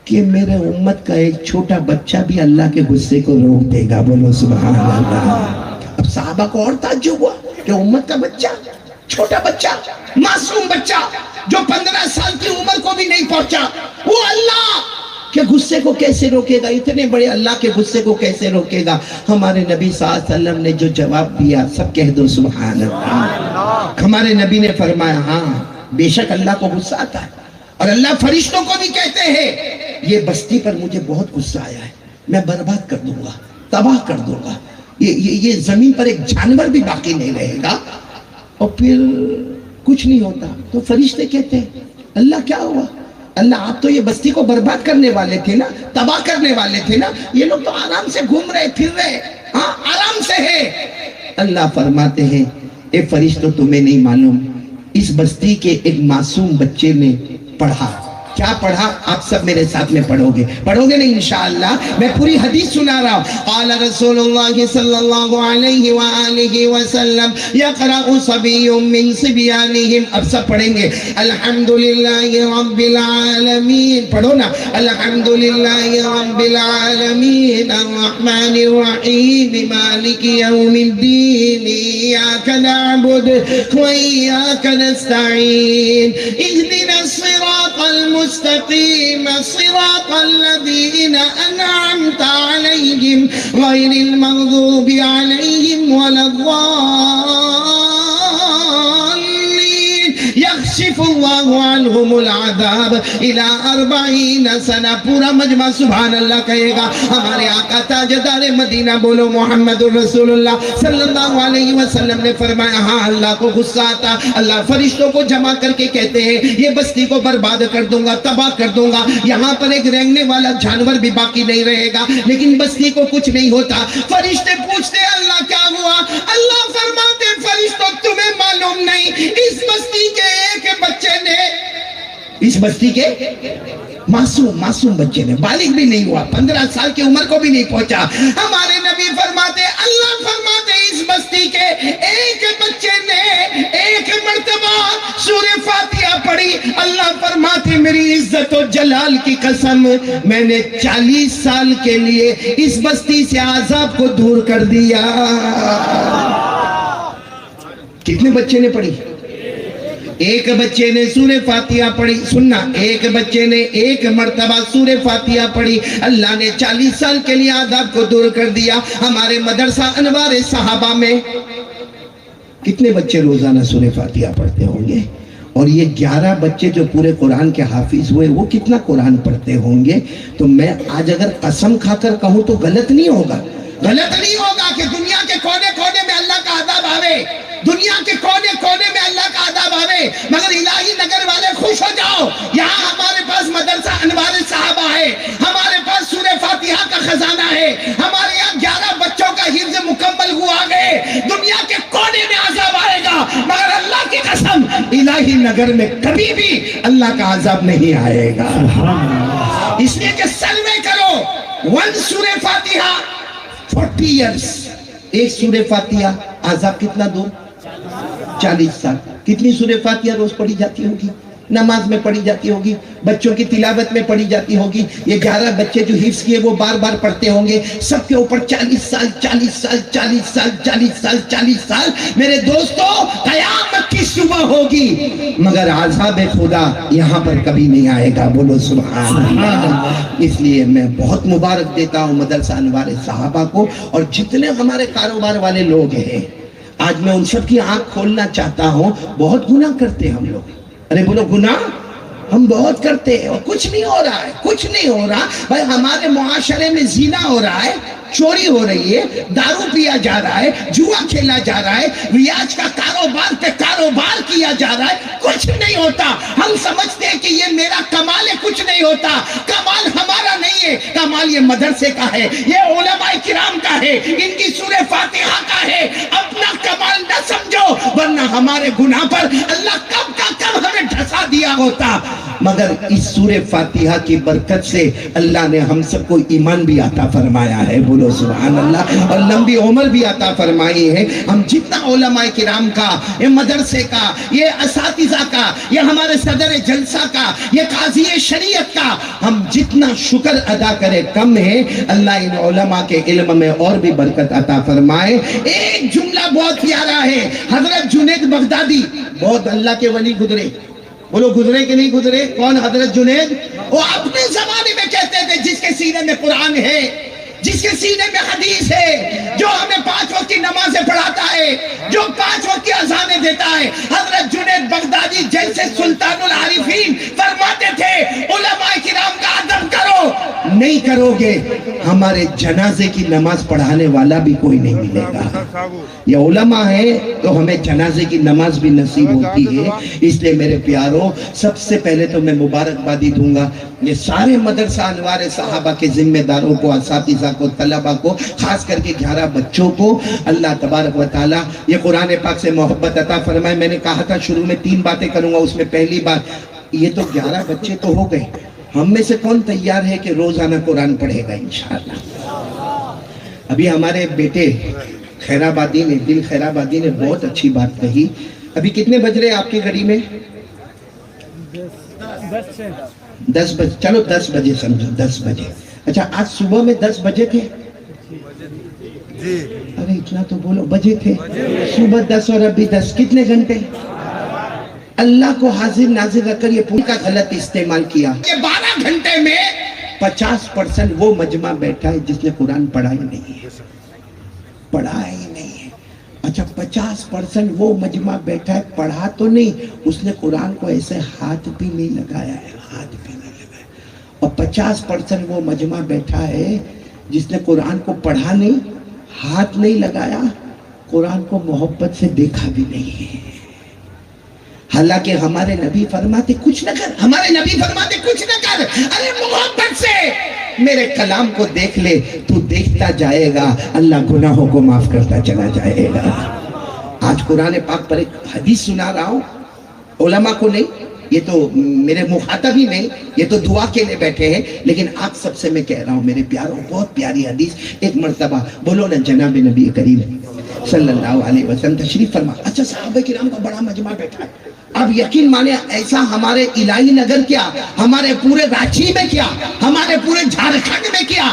کہ میرے امت کا ایک چھوٹا بچہ بھی اللہ کے غصے کو روک دے گا، بولو سبحان اللہ۔ اب صحابہ کو اور تعجب ہوا کہ امت کا بچہ، چھوٹا بچہ، معصوم بچہ جو 15 سال کی عمر کو بھی نہیں پہنچا، وہ اللہ کے غصے کو کیسے روکے گا؟ اتنے بڑے اللہ کے غصے کو کیسے روکے گا؟ ہمارے نبی صلی اللہ علیہ وسلم نے جو جواب دیا سب کہہ دو سبحان اللہ۔ ہمارے نبی نے فرمایا ہاں بے شک اللہ کو غصہ آتا ہے، اور اللہ فرشتوں کو بھی کہتے ہیں یہ بستی پر مجھے بہت غصہ آیا ہے، میں برباد کر دوں گا، تباہ کر دوں گا، یہ زمین پر ایک جانور بھی باقی نہیں رہے گا۔ اور پھر کچھ نہیں ہوتا تو فرشتے کہتے ہیں اللہ کیا ہوا؟ اللہ آپ تو یہ بستی کو برباد کرنے والے تھے نا، تباہ کرنے والے تھے نا، یہ لوگ تو آرام سے گھوم رہے پھر رہے، ہاں آرام سے ہے۔ اللہ فرماتے ہیں اے فرشتوں تمہیں نہیں معلوم اس بستی کے ایک معصوم بچے نے پڑھا، کیا پڑھا؟ آپ سب میرے ساتھ میں پڑھو گے نہیں انشاءاللہ؟ میں پوری حدیث سنا رہا ہوں۔ قال رسول اللہ صلی اللہ علیہ وآلہ وسلم یقرأ صبی من صبیانہم، اب سب پڑھیں گے الحمدللہ رب العالمین، پڑھو نا الحمدللہ رب العالمین الرحمن الرحیم مالک یوم الدین ایاک نعبد و ایاک نستعین اہدنا الصراط المستقیم صراط الذین انعمت علیہم غیر المغضوب علیہم ولا الضالین یخشف اللہ عنہم العذاب الی 40 سنہ۔ پورا مجمع سبحان اللہ کہے گا۔ ہمارے آقا تاجدار مدینہ بولو محمد الرسول اللہ صلی اللہ علیہ وسلم نے فرمایا ہاں اللہ کو غصہ آتا، اللہ فرشتوں کو جمع کر کے کہتے ہیں یہ بستی کو برباد کر دوں گا، تباہ کر دوں گا، یہاں پر ایک رینگنے والا جانور بھی باقی نہیں رہے گا، لیکن بستی کو کچھ نہیں ہوتا۔ فرشتے پوچھتے اللہ کیا ہوا؟ اللہ فرماتے فرشتوں تمہیں معلوم نہیں اس بستی کے ایک بچے نے، اس بستی کے معصوم بچے نے، بالغ بھی نہیں ہوا، 15 سال کی عمر کو بھی نہیں پہنچا، ہمارے نبی فرماتے، اللہ فرماتے اس بستی کے ایک بچے نے ایک مرتبہ سورہ فاتحہ پڑھی، اللہ فرماتے میری عزت و جلال کی قسم میں نے 40 سال کے لیے اس بستی سے عذاب کو دور کر دیا۔ کتنے بچے نے پڑھی؟ ایک بچے نے سورہ فاتحہ پڑھی، سننا، ایک بچے نے ایک مرتبہ سورہ فاتحہ پڑھی، اللہ نے 40 سال کے لیے عذاب کو دور کر دیا۔ ہمارے مدرسہ انوار صحابہ میں کتنے بچے روزانہ سورہ فاتحہ پڑھتے ہوں گے؟ اور یہ 11 بچے جو پورے قرآن کے حافظ ہوئے وہ کتنا قرآن پڑھتے ہوں گے؟ تو میں آج اگر قسم کھا کر کہوں تو غلط نہیں ہوگا، غلط نہیں ہوگا کہ دنیا کے کونے کونے میں اللہ کا عذاب آوے، دنیا کے کونے کونے میں اللہ کا عذاب آوے، مگر الہی نگر والے خوش ہو جاؤ، یہاں ہمارے پاس مدرسہ انوار صحابہ ہے، ہمارے پاس سورہ فاتحہ کا خزانہ ہے، ہمارے یہاں 11 بچوں کا حفظ مکمل ہوا گئے، دنیا کے کونے میں عذاب آئے گا، مگر اللہ کی قسم الہی نگر میں کبھی بھی اللہ کا عذاب نہیں آئے گا۔ اس لیے کہ سلوے کرو، 1 سورہ فاتحہ 40 ایئرس، ایک سورہ فاتحہ عذاب کتنا دور؟ 40 سال۔ کتنی سورہ فاتحہ روز پڑھی جاتی ہوگی؟ نماز میں پڑھی جاتی ہوگی، بچوں کی تلاوت میں پڑھی جاتی ہوگی، یہ 11 بچے جو حفظ کیے وہ بار بار پڑھتے ہوں گے، سب کے اوپر 40 سال 40 سال 40 سال 40 سال 40 سال۔ میرے دوستو قیامت کی صبح ہوگی مگر عذاب خدا یہاں پر کبھی نہیں آئے گا، بولو سبحان اللہ۔ اس لیے میں بہت مبارک دیتا ہوں مدرسہ انوار صحابہ کو، اور جتنے ہمارے کاروبار والے لوگ ہیں آج میں ان سب کی آنکھ کھولنا چاہتا ہوں، بہت گناہ کرتے ہم لوگ، ارے بولو گناہ ہم بہت کرتے ہیں اور کچھ نہیں ہو رہا ہے، کچھ نہیں ہو رہا بھائی، ہمارے معاشرے میں زنا ہو رہا ہے، چوری ہو رہی ہے، دارو پیا جا رہا ہے، جوا کھیلا جا رہا ہے، ریاض کا کاروبار پہ کاروبار کیا جا رہا ہے، کچھ نہیں ہوتا۔ ہم سمجھتے ہیں کہ یہ میرا کمال ہے، کچھ نہیں ہوتا، کمال ہمارا نہیں ہے، کمال یہ مدرسے کا ہے، یہ علماء کرام کا ہے، ان کی سورہ فاتحہ کا ہے، اپنا کمال نہ سمجھو ورنہ ہمارے گناہ پر اللہ کب کا کب ہمیں ڈھسا دیا ہوتا، مگر اس سورہ فاتحہ کی برکت سے اللہ نے ہم سب کو ایمان بھی عطا فرمایا ہے، بولو سبحان اللہ، اور لمبی عمر بھی عطا فرمائی ہے۔ ہم جتنا علماء کرام کا، یہ مدرسے کا، یہ اساتذہ کا، یہ ہمارے صدر جلسہ کا، یہ قاضی شریعت کا، ہم جتنا شکر ادا کرے کم ہے۔ اللہ ان علماء کے علم میں اور بھی برکت عطا فرمائے۔ ایک جملہ بہت پیارا ہے، حضرت جنید بغدادی، بہت اللہ کے ولی گزرے، بولو گزرے کہ نہیں گزرے؟ کون؟ حضرت جنید۔ وہ اپنے زمانے میں کہتے تھے جس کے سینے میں قرآن ہے، جس کے سینے میں حدیث ہے، جو ہمیں 5 وقت کی نمازیں پڑھاتا ہے، جو 5 وقت کی اذانیں دیتا ہے، حضرت جنید بغدادی جیسے سلطان العارفین فرماتے تھے علماء کرام کا ادب کرو، نہیں کرو گے ہمارے جنازے کی نماز پڑھانے والا بھی کوئی نہیں ملے گا۔ یہ علماء ہے تو ہمیں جنازے کی نماز بھی نصیب ہوتی ہے۔ اس لیے میرے پیاروں، سب سے پہلے تو میں مبارکبادی دوں گا یہ سارے مدرسہ انوار صحابہ کے ذمہ داروں کو، اساتذہ کو، طلبہ کو، خاص کر کے 11 بچوں کو اللہ تبارک و تعالیٰ یہ قرآن پاک سے محبت عطا فرمائے۔ میں نے کہا تھا شروع میں 3 باتیں کروں گا، اس میں پہلی بات یہ تو 11 بچے تو ہو گئے، ہم میں سے کون تیار ہے کہ روزانہ قرآن پڑھے گا انشاءاللہ؟ ابھی ہمارے بیٹے خیرآبادی نے، دل خیرآبادی نے بہت اچھی بات کہی۔ ابھی کتنے بج رہے آپ کی گھڑی میں؟ 10 بجے، چلو 10 بجے سمجھو، 10 بجے۔ اچھا آج صبح میں 10 بجے تھے؟ ارے اتنا تو بولو، بجے تھے؟ صبح 10 اور ابھی 10، کتنے گھنٹے؟ اللہ کو حاضر ناظر رکھ کر یہ پوری کا غلط استعمال کیا۔ یہ 12 گھنٹے میں 50% وہ مجمع بیٹھا ہے جس نے قرآن پڑھا ہی نہیں ہے، پڑھا ہی نہیں ہے۔ اچھا 50% وہ مجمع بیٹھا ہے، پڑھا تو نہیں، اس نے قرآن کو ایسے ہاتھ بھی نہیں لگایا ہے، ہاتھ بھی نہیں لگایا۔ اور 50% وہ مجمع بیٹھا ہے جس نے قرآن کو پڑھا نہیں، ہاتھ نہیں لگایا، قرآن کو محبت سے دیکھا بھی نہیں ہے۔ حالانکہ ہمارے نبی فرماتے کچھ نہ کر، ہمارے نبی فرماتے کچھ نہ کر، ارے محبت سے میرے کلام کو دیکھ لے، تو دیکھتا جائے گا اللہ گناہوں کو معاف کرتا چلا جائے گا۔ آج قرآن پاک پر ایک حدیث سنا رہا ہوں، علماء کو نہیں، یہ تو میرے مخاطب ہی نہیں، یہ تو دعا کے لیے بیٹھے ہیں، لیکن آپ سب سے میں کہہ رہا ہوں میرے پیاروں، بہت پیاری حدیث، ایک مرتبہ بولو نا جناب نبی کریم صلی اللہ علیہ وسلم تشریف فرما. اچھا صحابہ کرام کا بڑا مجمع بیٹھا ہے. اب یقین مانے ایسا ہمارے الہی نگر کیا، ہمارے پورے رانچی میں کیا، ہمارے پورے جھارکھنڈ میں کیا،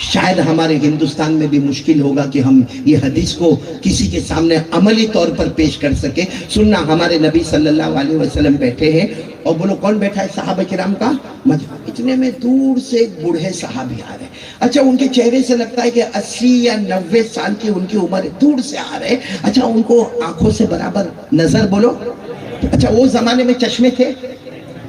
شاید ہمارے ہندوستان میں بھی مشکل ہوگا کہ ہم یہ حدیث کو کسی کے سامنے عملی طور پر پیش کر سکے. سننا، ہمارے نبی صلی اللہ علیہ وسلم بیٹھے ہیں اور بولو کون بیٹھا ہے؟ صحابہ کرام کا مجمع. اتنے میں دور سے ایک بوڑھے صحابی آ رہے ہیں. اچھا ان کے چہرے سے لگتا ہے کہ 80 یا 90 سال کی ان کی عمر ہے. دور سے آ رہے ہیں. اچھا ان کو آنکھوں سے برابر نظر، بولو اچھا وہ زمانے میں چشمے تھے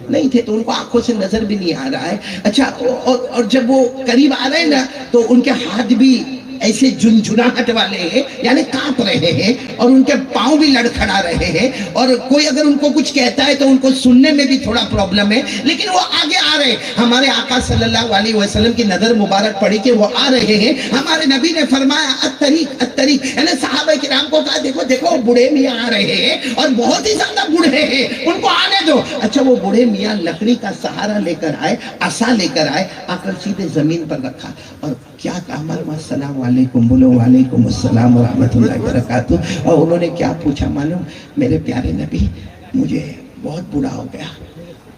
نہیں تھے تو ان کو آنکھوں سے نظر بھی نہیں آ رہا ہے. اچھا اور جب وہ قریب آ رہے ہیں نا تو ان کے ہاتھ بھی ایسے جھنجھناہٹ والے ہیں، یعنی کانپ رہے ہیں، اور ان کے پاؤں بھی لڑکھڑا رہے ہیں، اور کوئی اگر ان کو کچھ کہتا ہے تو ان کو سننے میں بھی تھوڑا پرابلم ہے، لیکن وہ آگے آ رہے ہیں. ہمارے آقا صلی اللہ علیہ وسلم کی نظر مبارک پڑی کہ وہ آ رہے ہیں. ہمارے نبی نے فرمایا الطریق الطریق، یعنی صحابہ کرام کو کہا دیکھو دیکھو بوڑھے میاں آ رہے ہیں اور بہت ہی زیادہ بوڑھے ہیں، ان کو آنے دو. اچھا وہ بوڑھے میاں لکڑی کا سہارا لے کر آئے، عصا لے کر آئے، آ کر سیدھے زمین پر رکھا اور کیا کہا؟ السلام علیکم. بولو وعلیکم السلام ورحمۃ اللہ وبرکاتہ. اور انہوں نے کیا پوچھا معلوم؟ میرے پیارے نبی مجھے بہت بوڑھا ہو گیا،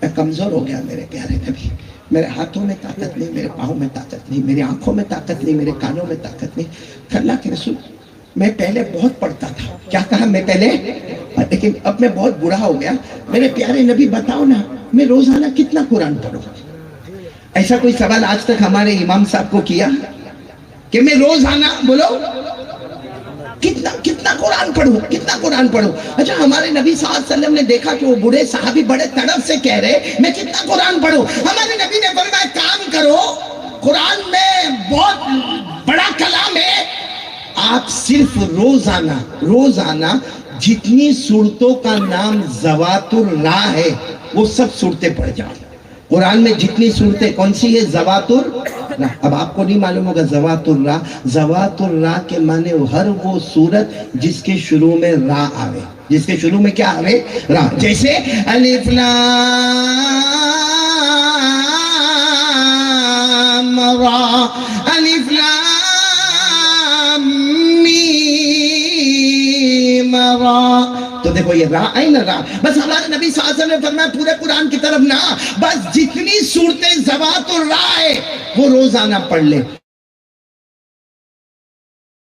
میں کمزور ہو گیا میرے پیارے نبی، میرے ہاتھوں میں طاقت نہیں، میرے پاؤں میں طاقت نہیں، میری آنکھوں میں طاقت نہیں، میرے کانوں میں طاقت نہیں. اللہ کے رسول میں پہلے بہت پڑھتا تھا. کیا کہا؟ میں پہلے، لیکن اب میں بہت بوڑھا ہو گیا. میرے پیارے نبی بتاؤ نا میں روزانہ کتنا قرآن پڑھوں؟ ایسا کوئی سوال آج تک ہمارے امام صاحب کو کیا کہ میں روزانہ بولو کتنا قرآن پڑھوں، کتنا قرآن پڑھوں؟ اچھا ہمارے نبی صلی اللہ علیہ وسلم نے دیکھا کہ وہ بوڑھے صحابی بڑے تڑپ سے کہہ رہے میں کتنا قرآن پڑھوں. ہمارے نبی نے فرمایا کام کرو، قرآن میں بہت بڑا کلام ہے، آپ صرف روزانہ جتنی صورتوں کا نام ذوات الراء ہے وہ سب صورتیں پڑھ جاؤ. قرآن میں جتنی صورتیں کون سی ہے؟ ذوات الراء. اب آپ کو نہیں معلوم ہوگا ذوات الراء. ذوات الراء کے معنی ہر وہ صورت جس کے شروع میں را آوے، جس کے شروع میں کیا آوے؟ را. جیسے الف لام را، الف لام میم را. تو دیکھو یہ را ہے نا، را. بس ہمارے نبی صلی اللہ علیہ وسلم نے فرمایا پورے قرآن کی طرف نہ، بس جتنی صورتیں ذوات الراء ہے وہ روزانہ پڑھ لے.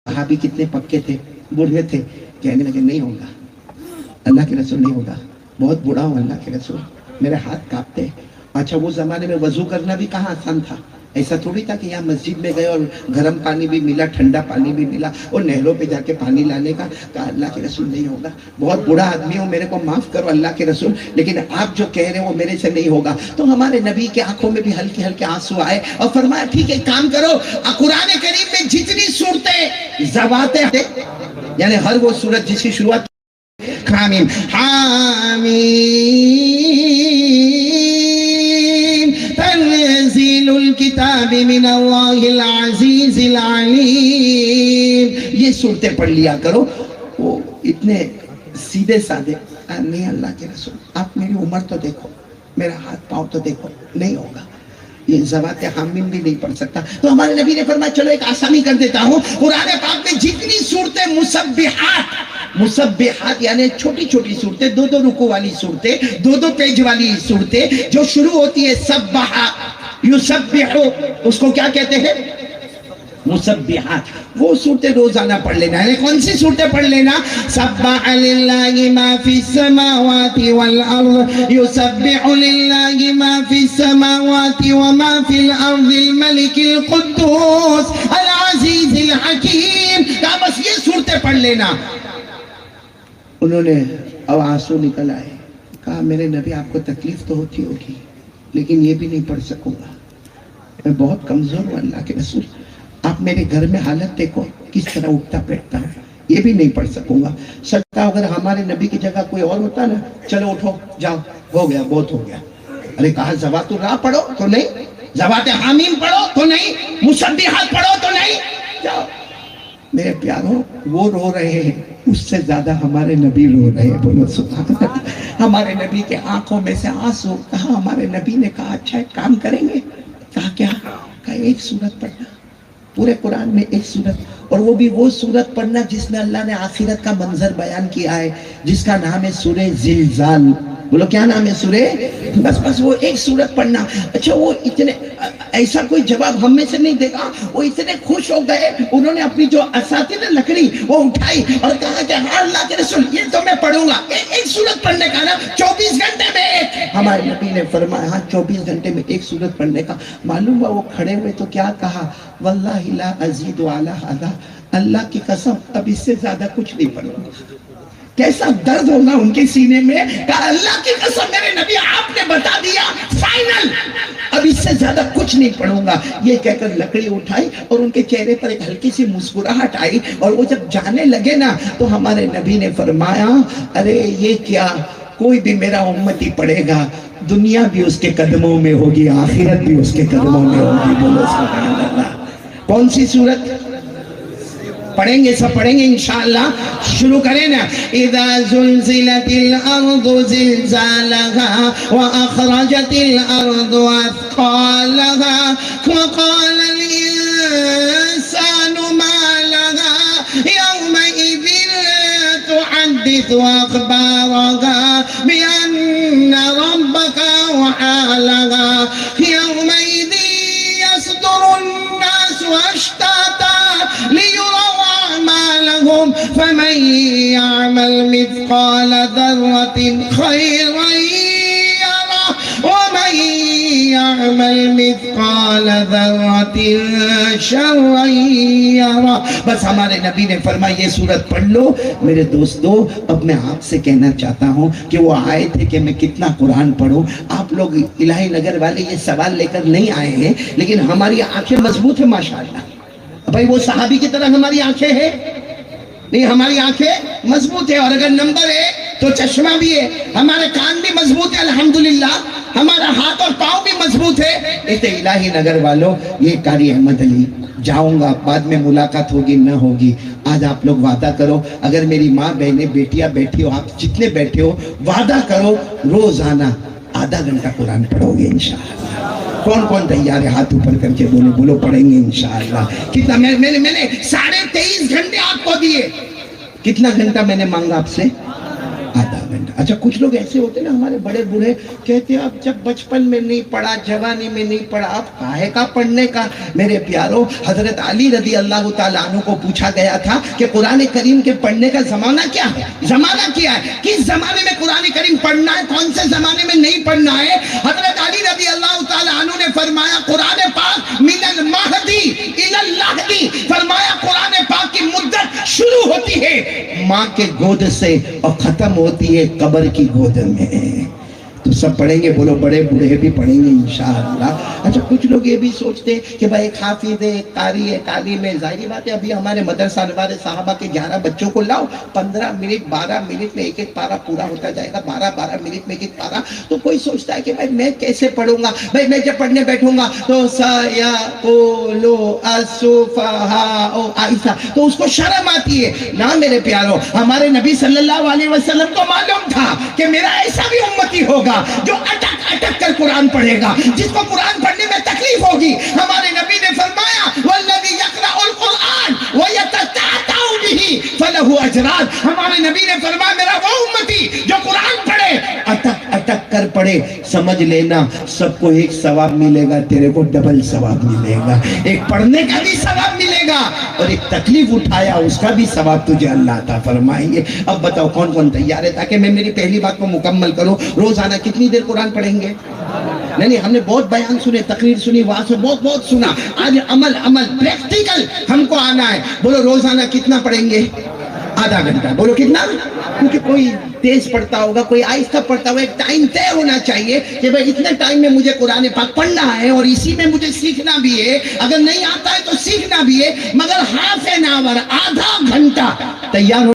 صحابی کتنے پکے تھے، بوڑھے تھے، کہنے لگے نہیں ہوگا اللہ کے رسول، نہیں ہوگا، بہت بوڑھا ہوں اللہ کے رسول، میرے ہاتھ کانپتے. اچھا وہ زمانے میں وضو کرنا بھی کہاں آسان تھا، ایسا تھوڑی تھا کہ یہاں مسجد میں گئے اور گرم پانی بھی ملا، ٹھنڈا پانی بھی ملا، اور نہروں پہ جا کے پانی لانے کا. کہا اللہ کے رسول نہیں ہوگا، بہت بڑا آدمی ہوں، میرے کو معاف کرو اللہ کے رسول، لیکن آپ جو کہہ رہے ہیں وہ میرے سے نہیں ہوگا. تو ہمارے نبی کے آنکھوں میں بھی ہلکے ہلکے آنسو آئے اور فرمایا ٹھیک ہے کام کرو، قرآن کریم میں جتنی صورتیں ذوات ہیں، یعنی ہر وہ صورت جس کی شروعات حامیم تنزیل الکتاب من اللہ العزیز العلیم، یہ صورتیں پڑھ لیا کرو. وہ اتنے سیدھے سادے. نہیں اللہ کے رسول آپ میری عمر تو دیکھو، میرا ہاتھ پاؤں تو دیکھو، نہیں ہوگا، یہ ذوات حامیم بھی نہیں پڑھ سکتا. تو ہمارے نبی نے فرمایا چلو ایک آسانی کر دیتا ہوں، قرآن پاک میں جتنی صورتیں مسبحات یعنی چھوٹی چھوٹی صورتیں، 2 رکوع والی صورتیں، 2 پیج والی صورتیں جو شروع ہوتی ہے سبح یسبح، اس کو کیا کہتے ہیں؟ مسبحات. وہ صورتیں روزانہ پڑھ لینا ہے. کون سی صورتیں پڑھ لینا؟ سبح للہ ما فی السماوات والارض، یسبح للہ ما فی السماوات وما فی الارض، الملک القدوس العزیز الحکیم. کہا بس یہ صورتیں پڑھ لینا. انہوں نے اب آنسو نکل آئے. کہا میرے نبی آپ کو تکلیف تو ہوتی ہوگی لیکن یہ بھی نہیں پڑھ سکوں گا، میں بہت کمزور ہوں اللہ کے رسول. آپ میرے گھر میں حالت دیکھو کس طرح اٹھتا بیٹھتا ہوں، یہ بھی نہیں پڑھ سکوں گا. سکتا اگر ہمارے نبی کی جگہ کوئی اور ہوتا نا، چلو اٹھو جاؤ، ہو گیا بہت ہو گیا. ارے کہا ذوات الراء پڑھو تو نہیں، ذوات حامیم پڑھو تو نہیں، مسبحات پڑھو تو نہیں. جاؤ میرے پیاروں، وہ رو رہے ہیں اس سے زیادہ ہمارے نبی رو رہے ہیں. بولو سبحان اللہ. ہمارے نبی کے آنکھوں میں سے آنسو. کہا ہمارے نبی نے کہا اچھا ایک کام کریں گے. کہا کیا؟ کہا ایک سورت پڑھنا, پورے قرآن میں ایک سورت, اور وہ بھی وہ سورت پڑھنا جس میں اللہ نے آخرت کا منظر بیان کیا ہے, جس کا نام ہے سورہ زلزال. بولو کیا نام ہے سورہ؟ بس وہ ایک سورت پڑھنا. اچھا وہ اتنے, ایسا کوئی جواب ہم میں سے نہیں دے گا. وہ اتنے خوش ہو گئے, انہوں نے اپنی جو اساتذہ لکڑی وہ اٹھائی اور کہا کہ ہاں اللہ کے رسول یہ تو میں پڑھوں گا. ایک سورت پڑھنے کا نا 24 گھنٹے میں ایک. ہمارے نبی نے فرمایا ہاں 24 گھنٹے میں ایک سورت پڑھنے کا. معلوم ہوا وہ کھڑے ہوئے تو کیا کہا, واللہ لا ازید علی ھذا, اللہ کی قسم اب اس سے زیادہ کچھ نہیں پڑھوں گا. کیسا درد ہوگا ان کے سینے میں. کہا اللہ کی قسم میرے نبی آپ نے بتا دیا فائنل, اب اس سے زیادہ کچھ نہیں پڑھوں گا. یہ کہہ کر لکڑی اٹھائی اور ان کے چہرے پر ایک ہلکی سی مسکراہٹ آئی, اور وہ جب جانے لگے نا تو ہمارے نبی نے فرمایا ارے یہ کیا, کوئی بھی میرا امتی پڑھے گا دنیا بھی اس کے قدموں میں ہوگی, آخرت بھی اس کے قدموں میں ہوگی. بولو سبحان اللہ. کون سی سورت پڑھیں گے؟ سب پڑھیں گے انشاءاللہ. شروع کریں نا. اذا زلزلت الارض زلزالها واخرجت الارض اثقالها وقال الانسان ما لها يومئذ تحدث اخبارها بان ربك اوحى لها يومئذ يصدر الناس اشتاتا فمن يعمل مثقال ذرة خيرا يره ومن يعمل مثقال ذرة شرا يره. بس ہمارے نبی نے فرمایا یہ سورت پڑھ لو. میرے دوستو اب میں آپ سے کہنا چاہتا ہوں کہ وہ آئے تھے کہ میں کتنا قرآن پڑھوں. آپ لوگ الہی نگر والے یہ سوال لے کر نہیں آئے ہیں, لیکن ہماری آنکھیں مضبوط ہیں ماشاءاللہ. بھائی وہ صحابی کی طرح ہماری آنکھیں ہیں نہیں, ہماری آنکھیں مضبوط ہے, اور اگر نمبر ہے تو چشمہ بھی ہے. ہمارے کان بھی مضبوط ہے الحمدللہ, ہمارا ہاتھ اور پاؤں بھی مضبوط ہے. اس الہی نگر والوں, یہ قاری احمد علی جاؤں گا, بعد میں ملاقات ہوگی نہ ہوگی. آج آپ لوگ وعدہ کرو, اگر میری ماں بہنیں بیٹیاں بیٹھی ہو, آپ جتنے بیٹھے ہو, وعدہ کرو روزانہ آدھا گھنٹہ قرآن پڑھو گے انشاءاللہ. کون کون تیار ہے؟ ہاتھ اوپر کر کے بولو, بولو پڑھیں گے انشاءاللہ. کتنا میں نے 23.5 گھنٹے آپ کو دیے. کتنا گھنٹہ میں نے مانگا آپ سے؟ آدھا گھنٹہ. اچھا کچھ لوگ ایسے ہوتے نا, ہمارے بڑے بوڑھے کہتے ہیں اب جب بچپن میں نہیں پڑھا, جوانی میں نہیں پڑھا, اب کاہے کا پڑھنے کا. میرے پیارو, حضرت علی رضی اللہ تعالیٰ عنہ کو پوچھا گیا تھا کہ قرآن کریم کے پڑھنے کا زمانہ کیا ہے, زمانہ کیا ہے, کس زمانے میں قرآن کریم پڑھنا ہے, کون سے زمانے میں نہیں پڑھنا ہے. حضرت علی رضی اللہ تعالیٰ عنہ نے فرمایا قرآن پاک من المہدی الی اللہدی, فرمایا قرآن پاک کی مدت شروع ہوتی ہے ماں کے گود سے اور ختم ہوتی ہے قبر کی گود میں. تو سب پڑھیں گے, بولو بڑے بوڑھے بھی پڑھیں گے انشاءاللہ. اچھا کچھ لوگ یہ بھی سوچتے ہیں کہ بھائی ایک حافظ ہے, ایک قاری ہے, تعلیم ہے. ظاہری بات ہے ابھی ہمارے مدرسہ انوار صحابہ کے 11 بچوں کو لاؤ, 15 منٹ 12 منٹ میں ایک ایک پارہ پورا ہوتا جائے گا, 12 منٹ میں ایک ایک پارہ. تو کوئی سوچتا ہے کہ بھائی میں کیسے پڑھوں گا, بھائی میں جب پڑھنے بیٹھوں گا تو سیقول السفہاء آہستہ, تو اس کو شرم آتی ہے. نہ میرے پیارو, ہمارے نبی صلی اللہ علیہ وسلم کو معلوم تھا کہ میرا ایسا بھی امتی ہوگا جو اٹک اٹک کر قرآن پڑھے گا, جس کو قرآن پڑھنے میں تکلیف ہوگی. ہمارے نبی نے فرمایا والذی یقرأ القرآن ویتتعتع بہ فلہ اجران. ہمارے نبی نے فرمایا میرا وہ امتی جو قرآن پڑھے, اٹک اٹک کر پڑھے, سمجھ لینا سب کو ایک ثواب ملے گا, تیرے کو ڈبل ثواب ملے گا. ایک پڑھنے کا بھی ثواب ملے گا اور ایک تکلیف اٹھایا اس کا بھی ثواب تجھے اللہ عطا فرمائیں گے. اب بتاؤ کون کون تیار ہے, تاکہ میں میری پہلی بات کو مکمل کروں. روزانہ کتنی دیر قرآن پڑھیں گے؟ نہیں, ہم نے بہت بیان سنے, تقریر سنی, وعظ بہت سنا. آج عمل پریکٹیکل ہم کو آنا ہے. بولو روزانہ کتنا پڑھیں گے؟ آدھا گھنٹہ. بولو کتنا؟ کیونکہ کوئی تیز پڑھتا ہوگا, کوئی آہستہ پڑھتا ہوگا. ایک ٹائم طے ہونا چاہیے کہ بھائی اتنے ٹائم میں مجھے قرآن پاک پڑھنا ہے اور اسی میں مجھے سیکھنا بھی ہے. اگر نہیں آتا ہے تو سیکھنا بھی ہے, مگر ہاف این آور, آدھا گھنٹہ تیار ہو